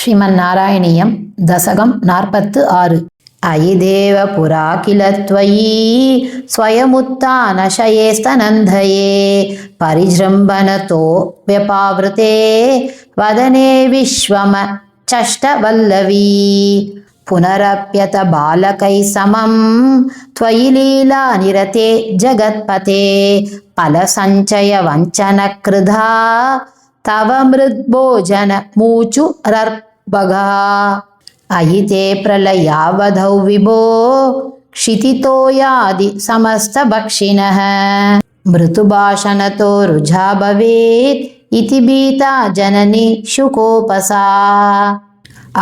श्रीमन्नारायणीयं दशकं 46 अयि देव पुरा किल त्वयि स्वयमुत्थानशयेस्तनन्धये परिजृम्भणतो व्यपावृते वदने विश्वमचष्टवल्लवी पुनरप्यत बालकैः समं त्वयि लीला निरते जगत्पते फलसञ्चय वञ्चनकृधा तव मृद्भोजन मूचुरर्भगा अयि ते प्रलयावधौ विभो क्षितितो यादि समस्तभक्षिणः मृतुभाषणतो रुजा भवेत् इति भीता जननी शुकोपसा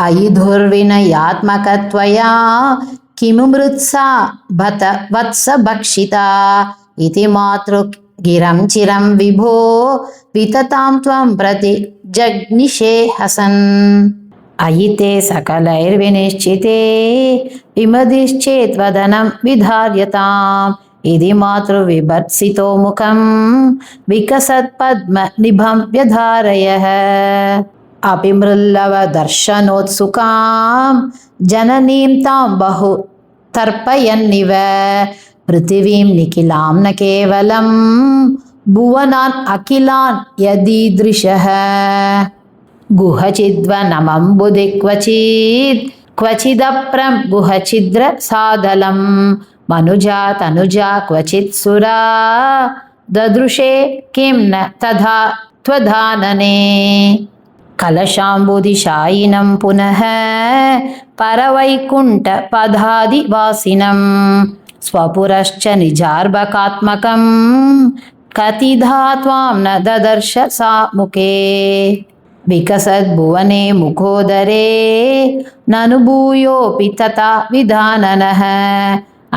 अयि दुर्विनयात्मकत्वया किमु मृत्सा बत वत्स भक्षिता इति मातृगिरं चिरं विभो विततां त्वं प्रति जग्निषे हसन् अयि ते सकलैर्विनिश्चिते विमदिश्चेद्वदनं विधार्यताम् इति मातृविभर्त्सितो मुखं विकसत्पद्मनिभं व्यधारयः अपि मृल्लवदर्शनोत्सुकां जननीं तां बहु तर्पयन्निव पृथिवीं निखिलां न केवलं भुवनान् अखिलान् यदीदृशः गुहचिद्वनमम्बुधि क्वचिदप्रं गुहचिद्रसादलं मनुजा तनुजा क्वचित् सुरा ददृशे किं न तथा त्वधानने कलशाम्बुधिशायिनं पुनः परवैकुण्ठपदादिवासिनं स्वपुरश्च निजार्भकात्मकं कतिधा त्वां न ददर्श सा मुखे विकसद्भुवने मुखोदरे ननु भूयोऽपि तथा विधाननः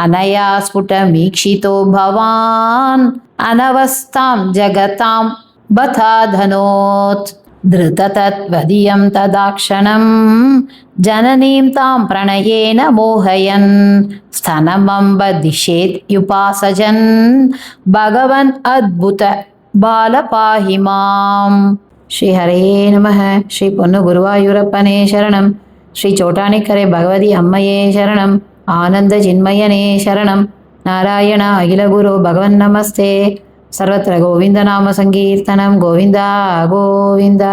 अनया स्फुटमीक्षितो भवान् अनवस्थां जगतां बथाधनोत् धृततत्त्वधियं तदाक्षणं जननीं तां प्रणयेन मोहयन् स्तनमम्बदिशेत्युपासजन् भगवन् अद्भुत बाल पाहि माम् श्री हरे नमः श्री पोन्नु गुरुवायूरप्पने शरणं श्री चोटानिक्करे भगवती अम्मये शरणं आनंद चिन्मयने शरणं नारायण अखिल गुरु भगवन् नमस्ते सर्वत्र गोविंद नाम संकीर्तनं गोविंदा गोविंदा।